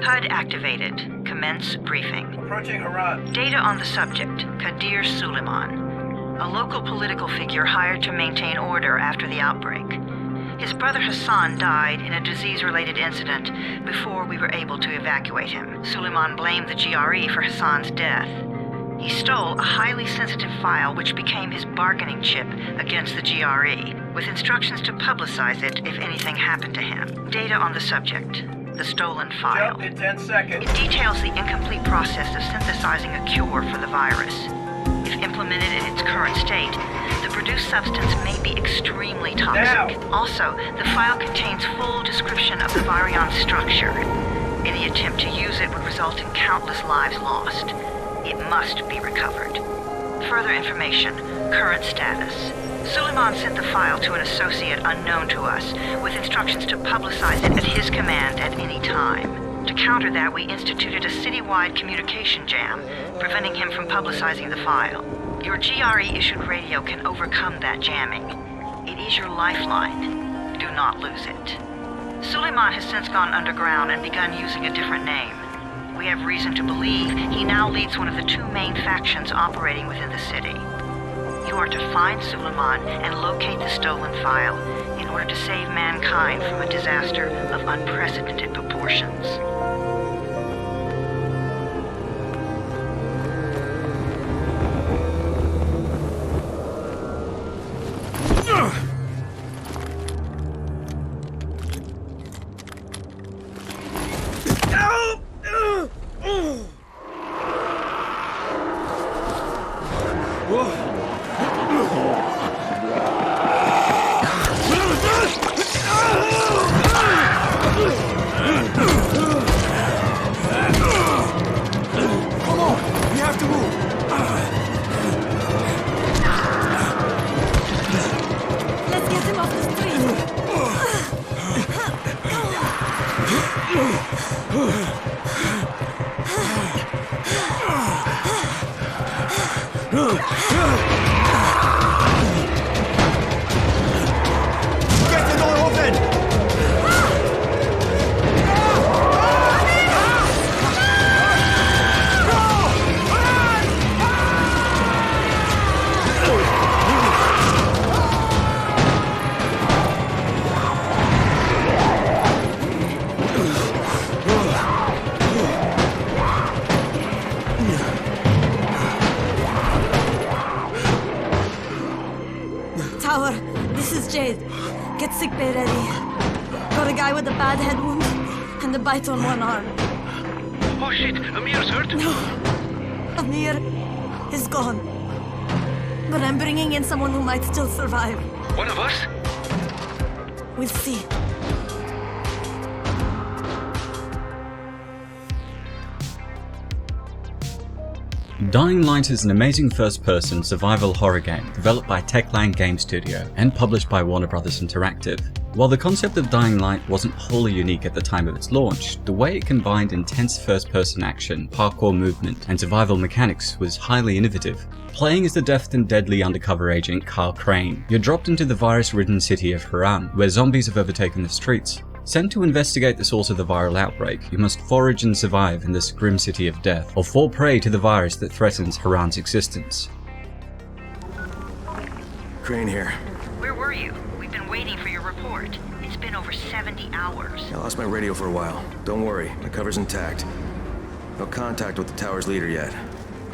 HUD activated. Commence briefing. Approaching Harran. Data on the subject, Kadir Suleiman. A local political figure hired to maintain order after the outbreak. His brother Hassan died in a disease-related incident before we were able to evacuate him. Suleiman blamed the GRE for Hassan's death. He stole a highly sensitive file which became his bargaining chip against the GRE, with instructions to publicize it if anything happened to him. Data on the subject, the stolen file. Jump in 10 seconds. It details the incomplete process of synthesizing a cure for the virus. If implemented in its current state, the produced substance may be extremely toxic. Now. Also, the file contains full description of the virion structure. Any attempt to use it would result in countless lives lost. It must be recovered. Further information, current status. Suleiman sent the file to an associate unknown to us, with instructions to publicize it at his command at any time. To counter that, we instituted a citywide communication jam, preventing him from publicizing the file. Your GRE-issued radio can overcome that jamming. It is your lifeline. Do not lose it. Suleiman has since gone underground and begun using a different name. We have reason to believe he now leads one of the two main factions operating within the city. You are to find Suleiman and locate the stolen file in order to save mankind from a disaster of unprecedented proportions. Get sickbay ready. Got a guy with a bad head wound and a bite on one arm. Oh shit, Amir's hurt? No, Amir is gone. But I'm bringing in someone who might still survive. One of us? We'll see. Dying Light is an amazing first-person survival horror game developed by Techland game studio and published by Warner Bros. Interactive. While the concept of Dying Light wasn't wholly unique at the time of its launch, the way it combined intense first-person action, parkour movement, and survival mechanics was highly innovative. Playing as the deft and deadly undercover agent Carl Crane, you're dropped into the virus-ridden city of Harran, where zombies have overtaken the streets. Sent to investigate the source of the viral outbreak, you must forage and survive in this grim city of death, or fall prey to the virus that threatens Harran's existence. Crane here. Where were you? We've been waiting for your report. It's been over 70 hours. I lost my radio for a while. Don't worry, the cover's intact. No contact with the tower's leader yet.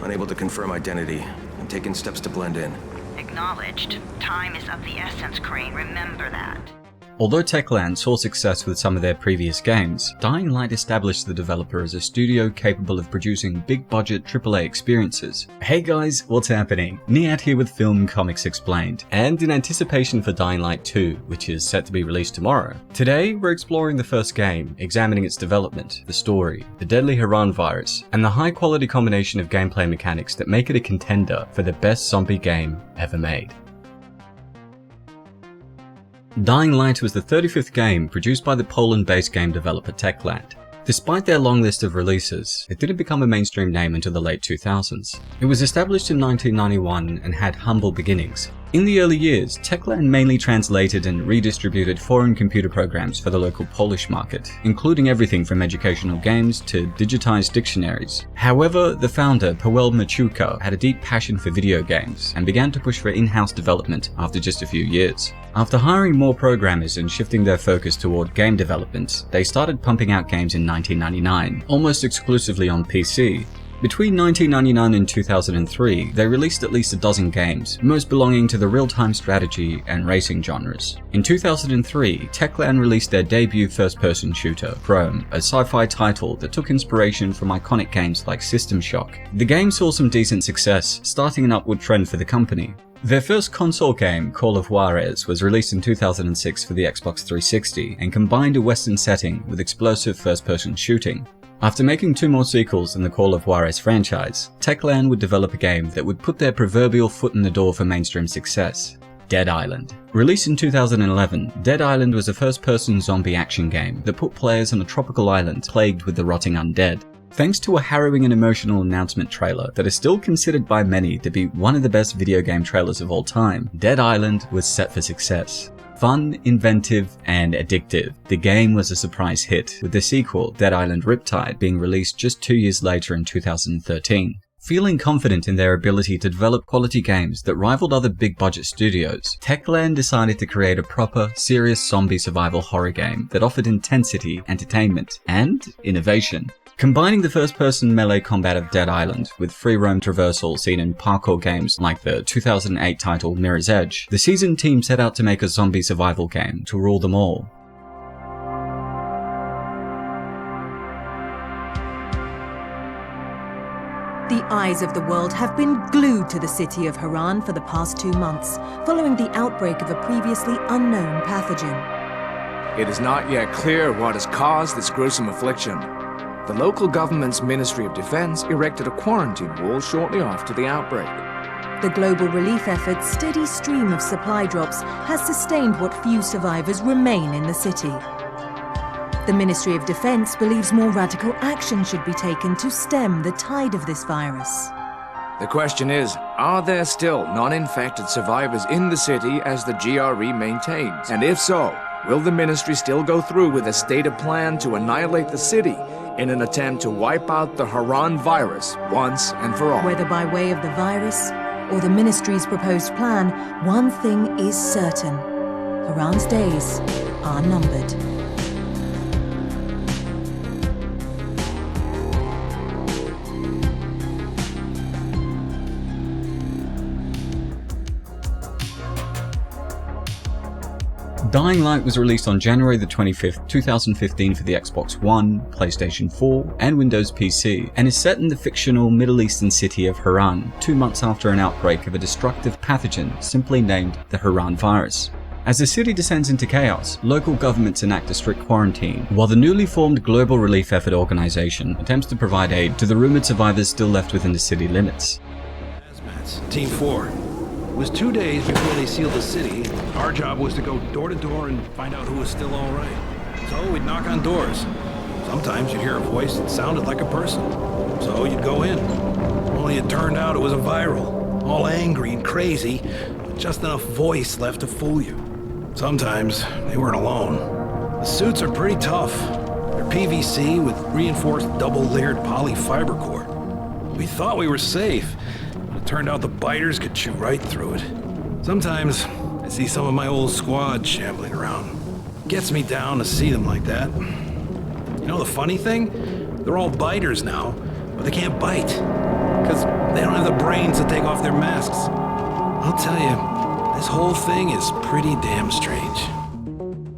Unable to confirm identity. I'm taking steps to blend in. Acknowledged. Time is of the essence, Crane. Remember that. Although Techland saw success with some of their previous games, Dying Light established the developer as a studio capable of producing big-budget AAA experiences. Hey guys, what's happening? Niyat here with Film Comics Explained, and in anticipation for Dying Light 2, which is set to be released tomorrow. Today, we're exploring the first game, examining its development, the story, the deadly Harran virus, and the high-quality combination of gameplay mechanics that make it a contender for the best zombie game ever made. Dying Light was the 35th game produced by the Poland-based game developer Techland. Despite their long list of releases, it didn't become a mainstream name until the late 2000s. It was established in 1991 and had humble beginnings. In the early years, Techland mainly translated and redistributed foreign computer programs for the local Polish market, including everything from educational games to digitized dictionaries. However, the founder, Paweł Maciuka, had a deep passion for video games and began to push for in-house development after just a few years. After hiring more programmers and shifting their focus toward game development, they started pumping out games in 1999, almost exclusively on PC. Between 1999 and 2003, they released at least a dozen games, most belonging to the real-time strategy and racing genres. In 2003, Techland released their debut first-person shooter, Chrome, a sci-fi title that took inspiration from iconic games like System Shock. The game saw some decent success, starting an upward trend for the company. Their first console game, Call of Juarez, was released in 2006 for the Xbox 360 and combined a Western setting with explosive first-person shooting. After making 2 more sequels in the Call of Juarez franchise, Techland would develop a game that would put their proverbial foot in the door for mainstream success: Dead Island. Released in 2011, Dead Island was a first-person zombie action game that put players on a tropical island plagued with the rotting undead. Thanks to a harrowing and emotional announcement trailer that is still considered by many to be one of the best video game trailers of all time, Dead Island was set for success. Fun, inventive, and addictive, the game was a surprise hit, with the sequel, Dead Island Riptide, being released just 2 years later in 2013. Feeling confident in their ability to develop quality games that rivaled other big-budget studios, Techland decided to create a proper, serious zombie survival horror game that offered intensity, entertainment, and innovation. Combining the first-person melee combat of Dead Island with free-roam traversal seen in parkour games like the 2008 title Mirror's Edge, the seasoned team set out to make a zombie survival game to rule them all. The eyes of the world have been glued to the city of Harran for the past 2 months, following the outbreak of a previously unknown pathogen. It is not yet clear what has caused this gruesome affliction. The local government's Ministry of Defense erected a quarantine wall shortly after the outbreak. The global relief effort's steady stream of supply drops has sustained what few survivors remain in the city. The Ministry of Defense believes more radical action should be taken to stem the tide of this virus. The question is, are there still non-infected survivors in the city as the GRE maintains? And if so, will the ministry still go through with a stated plan to annihilate the city in an attempt to wipe out the Harran virus once and for all? Whether by way of the virus or the ministry's proposed plan, one thing is certain: Harran's days are numbered. Dying Light was released on January the 25th, 2015 for the Xbox One, PlayStation 4, and Windows PC, and is set in the fictional Middle Eastern city of Harran, 2 months after an outbreak of a destructive pathogen simply named the Harran virus. As the city descends into chaos, local governments enact a strict quarantine, while the newly formed Global Relief Effort Organization attempts to provide aid to the rumored survivors still left within the city limits. Team 4. It was 2 days before they sealed the city. Our job was to go door to door and find out who was still all right. So we'd knock on doors. Sometimes you'd hear a voice that sounded like a person. So you'd go in. Only it turned out it was a viral. All angry and crazy, with just enough voice left to fool you. Sometimes they weren't alone. The suits are pretty tough. They're PVC with reinforced double-layered polyfiber core. We thought we were safe. It turned out the biters could chew right through it. Sometimes I see some of my old squad shambling around. Gets me down to see them like that. You know the funny thing? They're all biters now, but they can't bite. Because they don't have the brains to take off their masks. I'll tell you, this whole thing is pretty damn strange.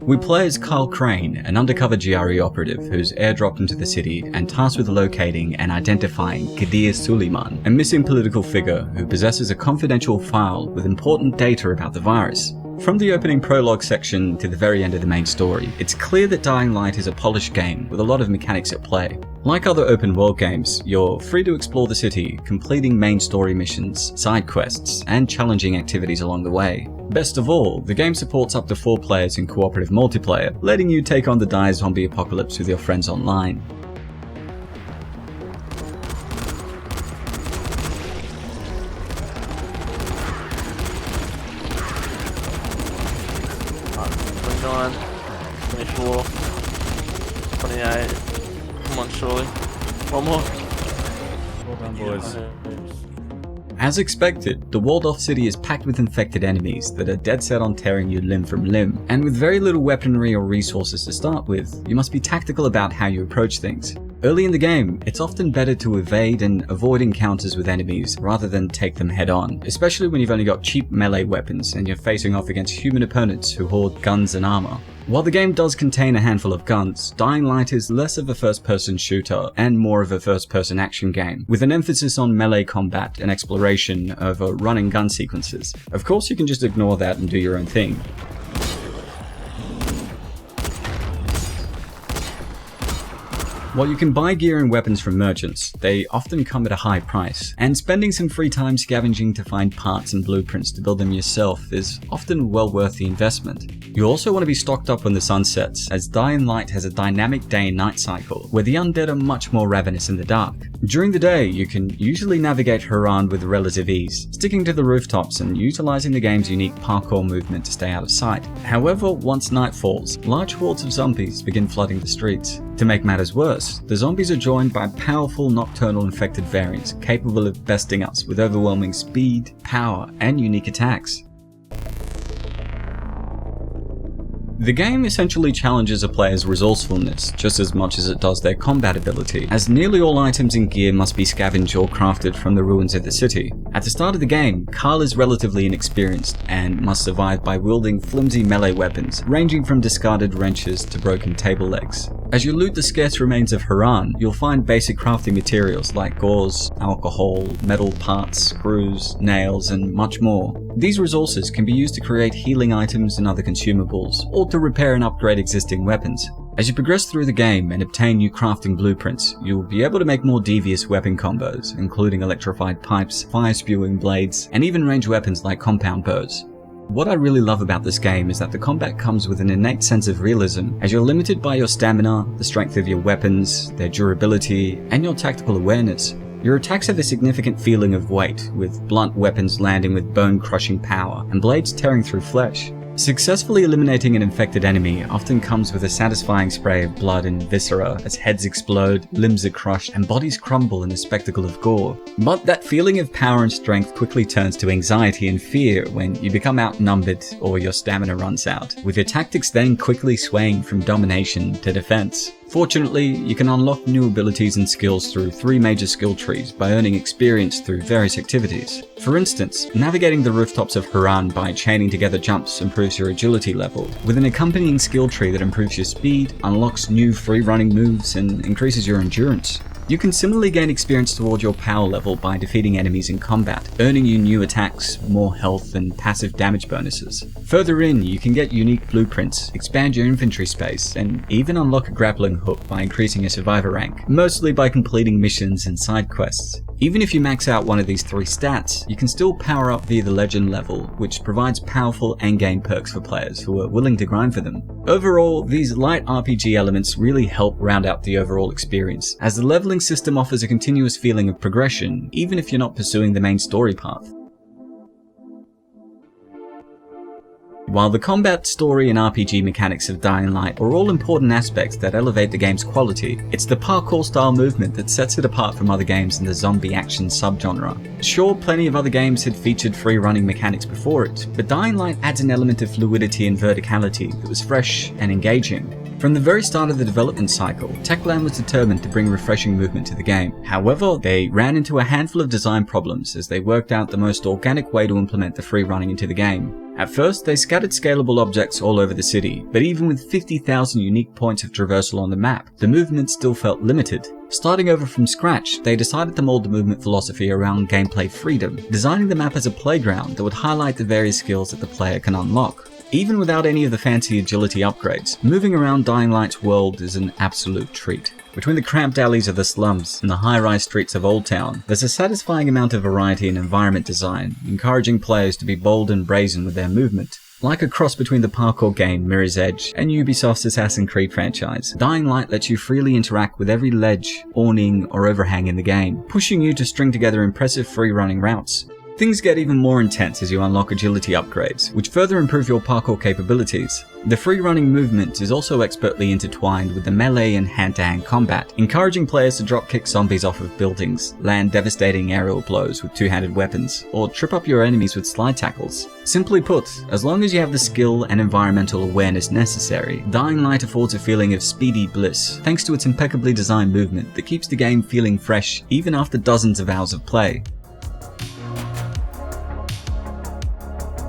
We play as Carl Crane, an undercover GRE operative who's airdropped into the city and tasked with locating and identifying Kadir Suleiman, a missing political figure who possesses a confidential file with important data about the virus. From the opening prologue section to the very end of the main story, it's clear that Dying Light is a polished game with a lot of mechanics at play. Like other open world games, you're free to explore the city, completing main story missions, side quests, and challenging activities along the way. Best of all, the game supports up to 4 players in cooperative multiplayer, letting you take on the dire zombie apocalypse with your friends online. visual. 28. Come on, surely. One more. Well done, boys. As expected, the walled-off city is packed with infected enemies that are dead set on tearing you limb from limb, and with very little weaponry or resources to start with, you must be tactical about how you approach things. Early in the game, it's often better to evade and avoid encounters with enemies rather than take them head on, especially when you've only got cheap melee weapons and you're facing off against human opponents who hoard guns and armor. While the game does contain a handful of guns, Dying Light is less of a first-person shooter and more of a first-person action game, with an emphasis on melee combat and exploration over running gun sequences. Of course, you can just ignore that and do your own thing. While you can buy gear and weapons from merchants, they often come at a high price, and spending some free time scavenging to find parts and blueprints to build them yourself is often well worth the investment. You also want to be stocked up when the sun sets, as Dying Light has a dynamic day and night cycle, where the undead are much more ravenous in the dark. During the day, you can usually navigate Harran with relative ease, sticking to the rooftops and utilizing the game's unique parkour movement to stay out of sight. However, once night falls, large hordes of zombies begin flooding the streets. To make matters worse, the zombies are joined by powerful nocturnal infected variants capable of besting us with overwhelming speed, power, and unique attacks. The game essentially challenges a player's resourcefulness just as much as it does their combat ability, as nearly all items and gear must be scavenged or crafted from the ruins of the city. At the start of the game, Carl is relatively inexperienced and must survive by wielding flimsy melee weapons, ranging from discarded wrenches to broken table legs. As you loot the scarce remains of Harran, you'll find basic crafting materials like gauze, alcohol, metal parts, screws, nails, and much more. These resources can be used to create healing items and other consumables, or to repair and upgrade existing weapons. As you progress through the game and obtain new crafting blueprints, you'll be able to make more devious weapon combos, including electrified pipes, fire-spewing blades, and even ranged weapons like compound bows. What I really love about this game is that the combat comes with an innate sense of realism, as you're limited by your stamina, the strength of your weapons, their durability, and your tactical awareness. Your attacks have a significant feeling of weight, with blunt weapons landing with bone-crushing power and blades tearing through flesh. Successfully eliminating an infected enemy often comes with a satisfying spray of blood and viscera as heads explode, limbs are crushed, and bodies crumble in a spectacle of gore. But that feeling of power and strength quickly turns to anxiety and fear when you become outnumbered or your stamina runs out, with your tactics then quickly swaying from domination to defense. Fortunately, you can unlock new abilities and skills through 3 major skill trees by earning experience through various activities. For instance, navigating the rooftops of Harran by chaining together jumps improves your agility level, with an accompanying skill tree that improves your speed, unlocks new free-running moves, and increases your endurance. You can similarly gain experience towards your power level by defeating enemies in combat, earning you new attacks, more health, and passive damage bonuses. Further in, you can get unique blueprints, expand your inventory space, and even unlock a grappling hook by increasing your survivor rank, mostly by completing missions and side quests. Even if you max out one of these 3 stats, you can still power up via the legend level, which provides powerful endgame perks for players who are willing to grind for them. Overall, these light RPG elements really help round out the overall experience, as the leveling system offers a continuous feeling of progression, even if you're not pursuing the main story path. While the combat, story, and RPG mechanics of Dying Light are all important aspects that elevate the game's quality, it's the parkour-style movement that sets it apart from other games in the zombie action subgenre. Sure, plenty of other games had featured free-running mechanics before it, but Dying Light adds an element of fluidity and verticality that was fresh and engaging. From the very start of the development cycle, Techland was determined to bring refreshing movement to the game. However, they ran into a handful of design problems as they worked out the most organic way to implement the free running into the game. At first, they scattered scalable objects all over the city, but even with 50,000 unique points of traversal on the map, the movement still felt limited. Starting over from scratch, they decided to mold the movement philosophy around gameplay freedom, designing the map as a playground that would highlight the various skills that the player can unlock. Even without any of the fancy agility upgrades, moving around Dying Light's world is an absolute treat. Between the cramped alleys of the slums and the high-rise streets of Old Town, there's a satisfying amount of variety in environment design, encouraging players to be bold and brazen with their movement. Like a cross between the parkour game Mirror's Edge and Ubisoft's Assassin's Creed franchise, Dying Light lets you freely interact with every ledge, awning, or overhang in the game, pushing you to string together impressive free-running routes. Things get even more intense as you unlock agility upgrades, which further improve your parkour capabilities. The free-running movement is also expertly intertwined with the melee and hand-to-hand combat, encouraging players to drop-kick zombies off of buildings, land devastating aerial blows with two-handed weapons, or trip up your enemies with slide tackles. Simply put, as long as you have the skill and environmental awareness necessary, Dying Light affords a feeling of speedy bliss, thanks to its impeccably designed movement that keeps the game feeling fresh even after dozens of hours of play.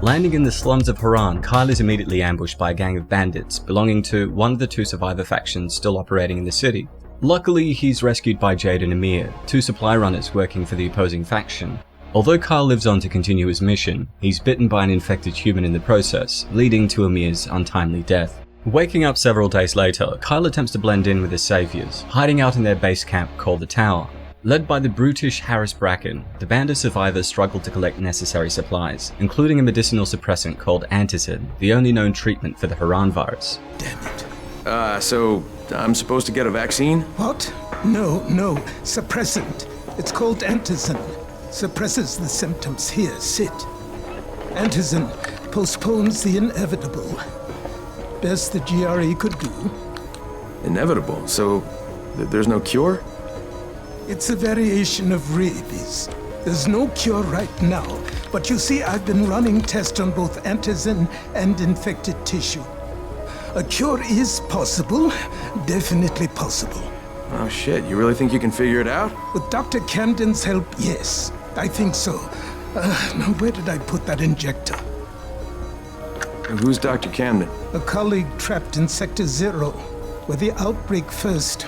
Landing in the slums of Harran, Kyle is immediately ambushed by a gang of bandits belonging to one of the two survivor factions still operating in the city. Luckily, he's rescued by Jade and Amir, two supply runners working for the opposing faction. Although Kyle lives on to continue his mission, he's bitten by an infected human in the process, leading to Amir's untimely death. Waking up several days later, Kyle attempts to blend in with his saviors, hiding out in their base camp called the Tower. Led by the brutish Harris Bracken, the band of survivors struggle to collect necessary supplies, including a medicinal suppressant called antizin, the only known treatment for the Harran virus. Damn it. So I'm supposed to get a vaccine? What? No, suppressant. It's called antizin. Suppresses the symptoms. Here, sit. Antizin postpones the inevitable. Best the GRE could do. Inevitable? So there's no cure? It's a variation of rabies. There's no cure right now, but you see, I've been running tests on both antizin and infected tissue. A cure is possible, definitely possible. Oh shit, you really think you can figure it out? With Dr. Camden's help, yes, I think so. Now where did I put that injector? And who's Dr. Camden? A colleague trapped in Sector 0, where the outbreak first,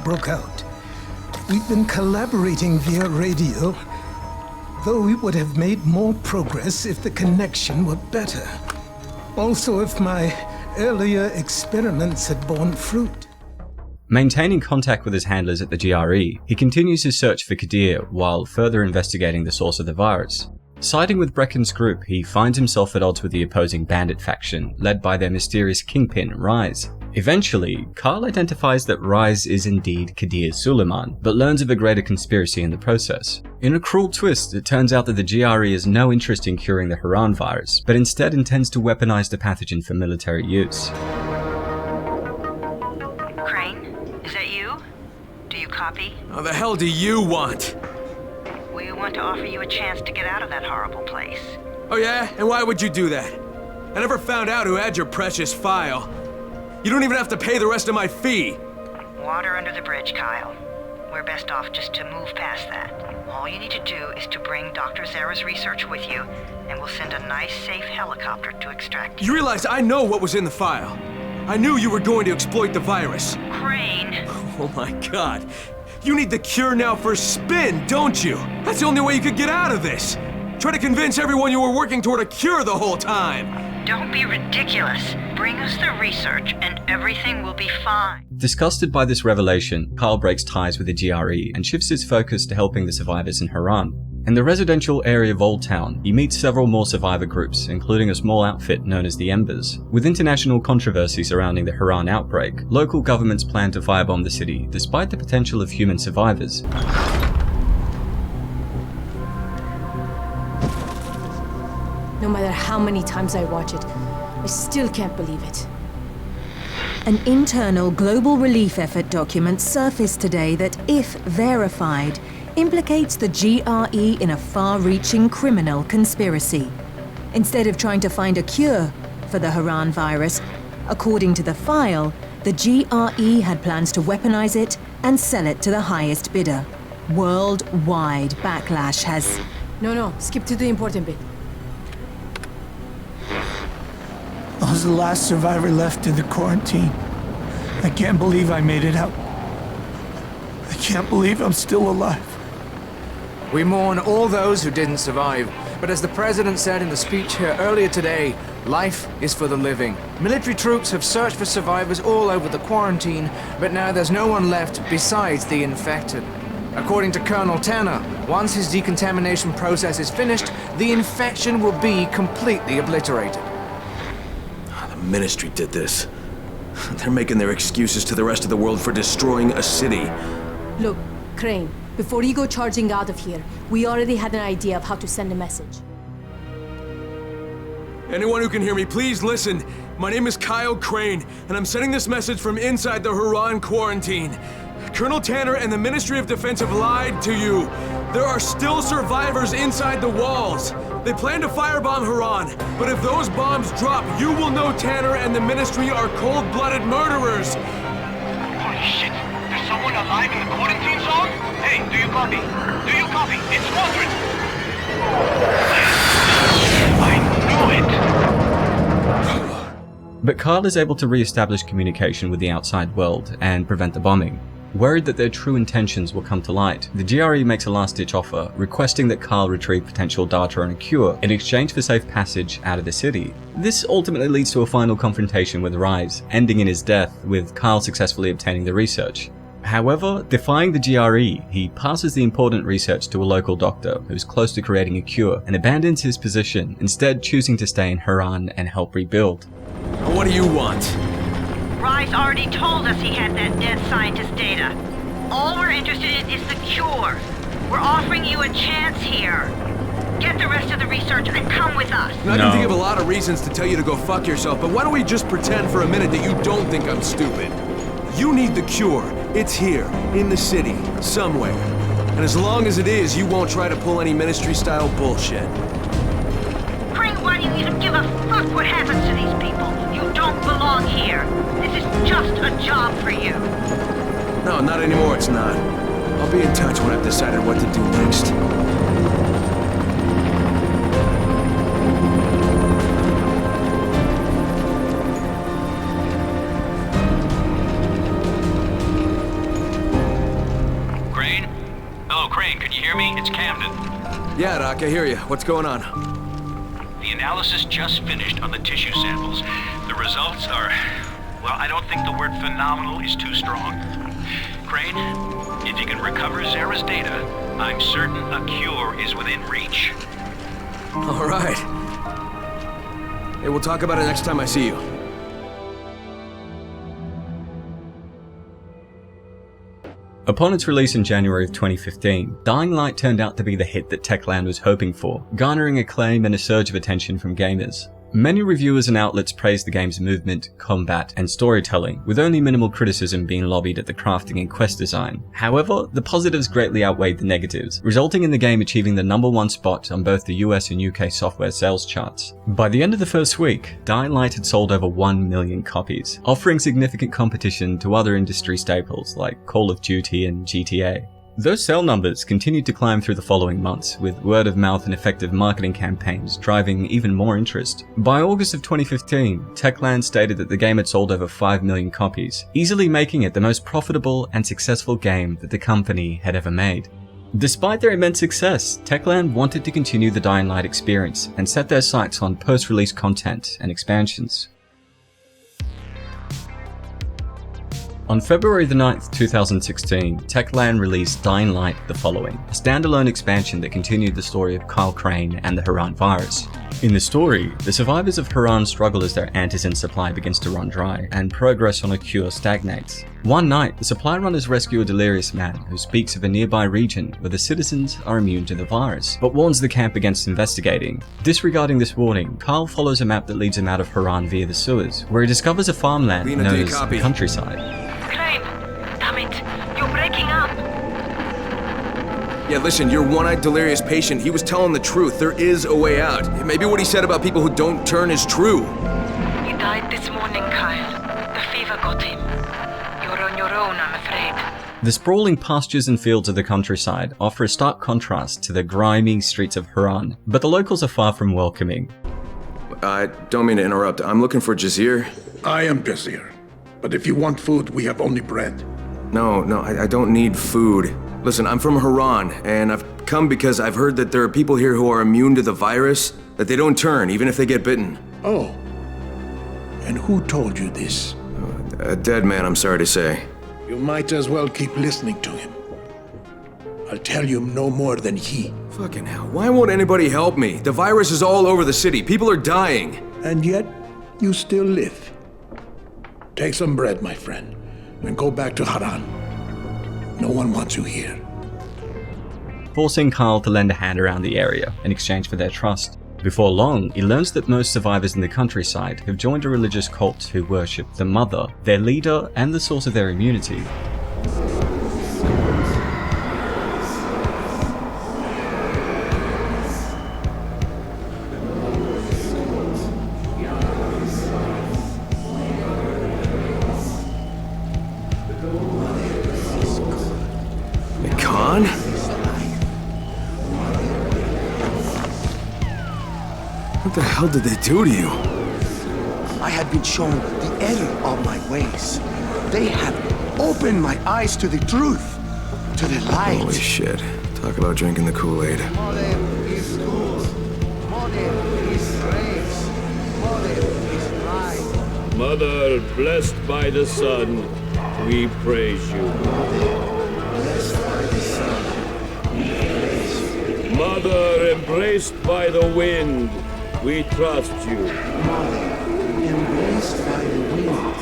broke out. We've been collaborating via radio, though we would have made more progress if the connection were better. Also, if my earlier experiments had borne fruit. Maintaining contact with his handlers at the GRE, he continues his search for Kadir while further investigating the source of the virus. Siding with Brecken's group, he finds himself at odds with the opposing bandit faction, led by their mysterious kingpin, Rise. Eventually, Kyle identifies that Rise is indeed Kadir Suleiman, but learns of a greater conspiracy in the process. In a cruel twist, it turns out that the GRE has no interest in curing the Harran virus, but instead intends to weaponize the pathogen for military use. Crane, is that you? Do you copy? How the hell do you want? We want to offer you a chance to get out of that horrible place. Oh yeah? And why would you do that? I never found out who had your precious file. You don't even have to pay the rest of my fee. Water under the bridge, Kyle. We're best off just to move past that. All you need to do is to bring Dr. Zara's research with you, and we'll send a nice, safe helicopter to extract you. You realize I know what was in the file. I knew you were going to exploit the virus. Crane! Oh my god. You need the cure now for spin, don't you? That's the only way you could get out of this. Try to convince everyone you were working toward a cure the whole time. Don't be ridiculous. Bring us the research and everything will be fine. Disgusted by this revelation, Kyle breaks ties with the GRE and shifts his focus to helping the survivors in Harran. In the residential area of Old Town, he meets several more survivor groups, including a small outfit known as the Embers. With international controversy surrounding the Harran outbreak, local governments plan to firebomb the city, despite the potential of human survivors. No matter how many times I watch it, I still can't believe it. An internal global relief effort document surfaced today that, if verified, implicates the GRE in a far-reaching criminal conspiracy. Instead of trying to find a cure for the Harran virus, according to the file, the GRE had plans to weaponize it and sell it to the highest bidder. Worldwide backlash has... No, skip to the important bit. I was the last survivor left in the quarantine. I can't believe I made it out. I can't believe I'm still alive. We mourn all those who didn't survive, but as the President said in the speech here earlier today, life is for the living. Military troops have searched for survivors all over the quarantine, but now there's no one left besides the infected. According to Colonel Tanner, once his decontamination process is finished, the infection will be completely obliterated. The Ministry did this. They're making their excuses to the rest of the world for destroying a city. Look, Crane, Before you go charging out of here, we already had an idea of how to send a message. Anyone who can hear me, please listen. My name is Kyle Crane, and I'm sending this message from inside the Harran quarantine. Colonel Tanner and the Ministry of Defense have lied to you. There are still survivors inside the walls. They plan to firebomb Harran, but if those bombs drop, you will know Tanner and the Ministry are cold-blooded murderers. Holy shit! There's someone alive in the quarantine zone? Hey, do you copy? Do you copy? It's Mildred! I knew it! But Kyle is able to re-establish communication with the outside world and prevent the bombing. Worried that their true intentions will come to light, the GRE makes a last-ditch offer, requesting that Kyle retrieve potential data on a cure in exchange for safe passage out of the city. This ultimately leads to a final confrontation with Rise, ending in his death, with Kyle successfully obtaining the research. However, defying the GRE, he passes the important research to a local doctor who's close to creating a cure and abandons his position, instead choosing to stay in Harran and help rebuild. What do you want? Rise already told us he had that dead scientist data. All we're interested in is the cure. We're offering you a chance here. Get the rest of the research and come with us. I can think of a lot of reasons to tell you to go fuck yourself, but why don't we just pretend for a minute that you don't think I'm stupid? You need the cure. It's here, in the city, somewhere. And as long as it is, you won't try to pull any Ministry-style bullshit. Crane, why do you even give a fuck what happens to these people? You don't belong here. This is just a job for you. No, not anymore, it's not. I'll be in touch when I've decided what to do next. Crane? Hello, Crane, can you hear me? It's Camden. Yeah, Doc, I hear you. What's going on? The analysis just finished on the tissue samples. The results are... well, I don't think the word phenomenal is too strong. Crane, if you can recover Zara's data, I'm certain a cure is within reach. All right. Hey, we'll talk about it next time I see you. Upon its release in January of 2015, Dying Light turned out to be the hit that Techland was hoping for, garnering acclaim and a surge of attention from gamers. Many reviewers and outlets praised the game's movement, combat, and storytelling, with only minimal criticism being lobbied at the crafting and quest design. However, the positives greatly outweighed the negatives, resulting in the game achieving the #1 spot on both the US and UK software sales charts. By the end of the first week, Dying Light had sold over 1 million copies, offering significant competition to other industry staples like Call of Duty and GTA. Those sale numbers continued to climb through the following months, with word of mouth and effective marketing campaigns driving even more interest. By August of 2015, Techland stated that the game had sold over 5 million copies, easily making it the most profitable and successful game that the company had ever made. Despite their immense success, Techland wanted to continue the Dying Light experience and set their sights on post-release content and expansions. On February the 9th, 2016, Techland released Dying Light the Following, a standalone expansion that continued the story of Kyle Crane and the Harran virus. In the story, the survivors of Harran struggle as their antizin supply begins to run dry, and progress on a cure stagnates. One night, the supply runners rescue a delirious man who speaks of a nearby region where the citizens are immune to the virus, but warns the camp against investigating. Disregarding this warning, Kyle follows a map that leads him out of Harran via the sewers, where he discovers a farmland known as the Countryside. Yeah, listen, your one-eyed delirious patient, he was telling the truth. There is a way out. Maybe what he said about people who don't turn is true. He died this morning, Kyle. The fever got him. You're on your own, I'm afraid. The sprawling pastures and fields of the countryside offer a stark contrast to the grimy streets of Harran, but the locals are far from welcoming. I don't mean to interrupt. I'm looking for Jazir. I am Jazir. But if you want food, we have only bread. No, I don't need food. Listen, I'm from Harran, and I've come because I've heard that there are people here who are immune to the virus, that they don't turn, even if they get bitten. Oh. And who told you this? A dead man, I'm sorry to say. You might as well keep listening to him. I'll tell you no more than he. Fucking hell, why won't anybody help me? The virus is all over the city, people are dying. And yet, you still live. Take some bread, my friend, and go back to Harran. No one wants you here. forcing Kyle to lend a hand around the area in exchange for their trust. Before long, he learns that most survivors in the countryside have joined a religious cult who worship the Mother, their leader and the source of their immunity. What the hell did they do to you? I had been shown the error of my ways. They have opened my eyes to the truth, to the light. Holy shit. Talk about drinking the Kool-Aid. Mother is good. Mother is grace. Mother is light. Mother, blessed by the sun, we praise you. Blessed by the sun, we praise you. Mother, embraced by the wind, we trust you. Mother, embraced by the wind,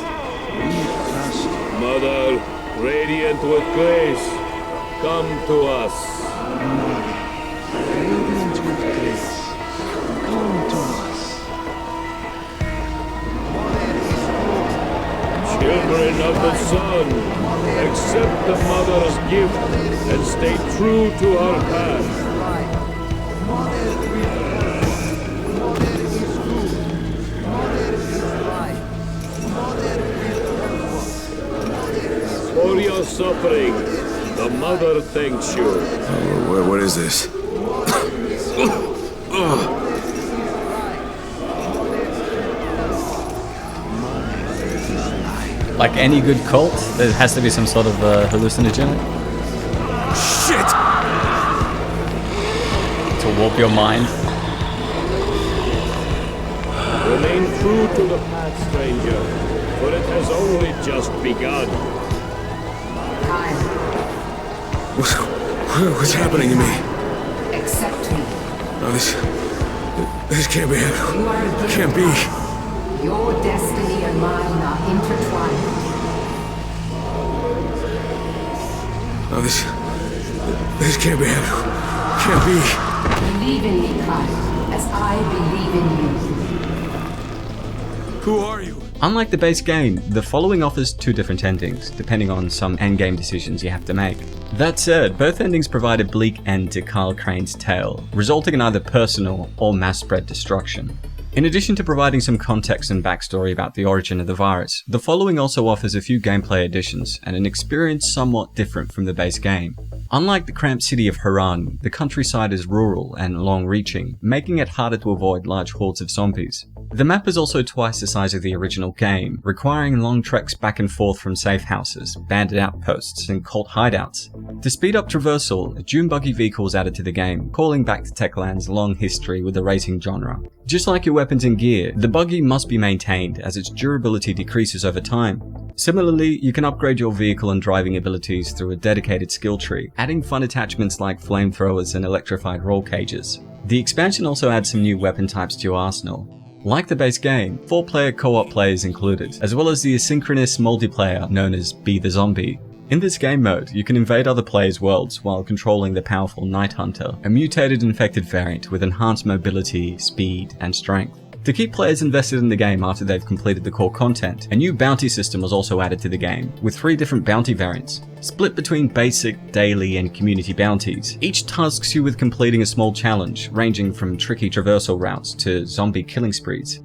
we trust you. Mother, radiant with grace, come to us. Mother, radiant with grace, come to us. Mother is good. Children of the sun, accept the Mother's gift and stay true to her path. For your suffering, the Mother thanks you. What is this? Like any good cult, there has to be some sort of hallucinogenic. Shit! To warp your mind. Remain true to the path, stranger, for it has only just begun. What's happening to me? Accept me. No, this can't be happening. Can't be. Your destiny and mine are intertwined. No, this can't be happening. Can't be. Believe in me, Kyle, as I believe in you. Who are you? Unlike the base game, the following offers two different endings, depending on some endgame decisions you have to make. That said, both endings provide a bleak end to Kyle Crane's tale, resulting in either personal or mass-spread destruction. In addition to providing some context and backstory about the origin of the virus, the following also offers a few gameplay additions and an experience somewhat different from the base game. Unlike the cramped city of Harran, the countryside is rural and long-reaching, making it harder to avoid large hordes of zombies. The map is also twice the size of the original game, requiring long treks back and forth from safe houses, bandit outposts, and cult hideouts. To speed up traversal, a dune buggy vehicle was added to the game, calling back to Techland's long history with the racing genre. Just like your weapons and gear, the buggy must be maintained as its durability decreases over time. Similarly, you can upgrade your vehicle and driving abilities through a dedicated skill tree, adding fun attachments like flamethrowers and electrified roll cages. The expansion also adds some new weapon types to your arsenal. Like the base game, 4-player co-op play is included, as well as the asynchronous multiplayer known as Be the Zombie. In this game mode, you can invade other players' worlds while controlling the powerful Night Hunter, a mutated infected variant with enhanced mobility, speed, and strength. To keep players invested in the game after they've completed the core content, a new bounty system was also added to the game, with 3 different bounty variants, split between basic, daily, and community bounties. Each tasks you with completing a small challenge, ranging from tricky traversal routes to zombie killing sprees.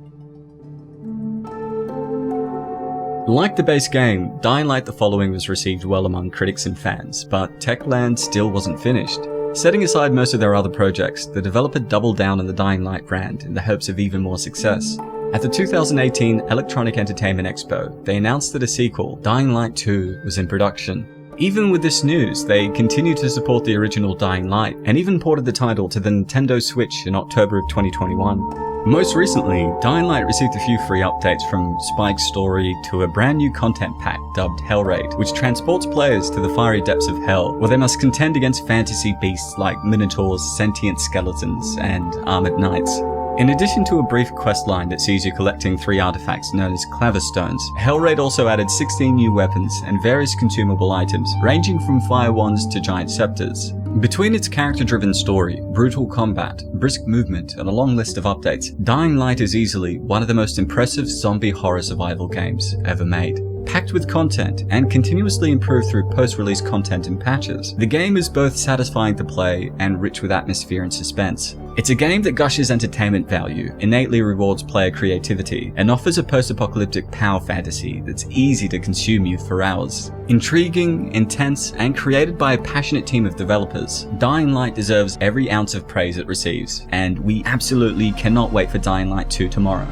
Like the base game, Dying Light the Following was received well among critics and fans, but Techland still wasn't finished. Setting aside most of their other projects, the developer doubled down on the Dying Light brand in the hopes of even more success. At the 2018 Electronic Entertainment Expo, they announced that a sequel, Dying Light 2, was in production. Even with this news, they continued to support the original Dying Light, and even ported the title to the Nintendo Switch in October of 2021. Most recently, Dying Light received a few free updates from Spike's story to a brand new content pack dubbed Hell Raid, which transports players to the fiery depths of hell, where they must contend against fantasy beasts like minotaurs, sentient skeletons, and armored knights. In addition to a brief questline that sees you collecting 3 artifacts known as Claverstones, Hellraid also added 16 new weapons and various consumable items, ranging from fire wands to giant scepters. Between its character-driven story, brutal combat, brisk movement, and a long list of updates, Dying Light is easily one of the most impressive zombie horror survival games ever made. Packed with content and continuously improved through post-release content and patches, the game is both satisfying to play and rich with atmosphere and suspense. It's a game that gushes entertainment value, innately rewards player creativity, and offers a post-apocalyptic power fantasy that's easy to consume you for hours. Intriguing, intense, and created by a passionate team of developers, Dying Light deserves every ounce of praise it receives, and we absolutely cannot wait for Dying Light 2 tomorrow.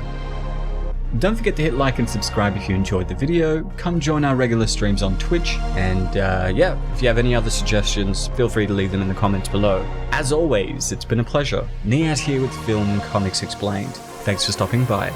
Don't forget to hit like and subscribe if you enjoyed the video. Come join our regular streams on Twitch, and yeah, if you have any other suggestions, feel free to leave them in the comments below. As always, it's been a pleasure. Niyat here with Film and Comics Explained. Thanks for stopping by.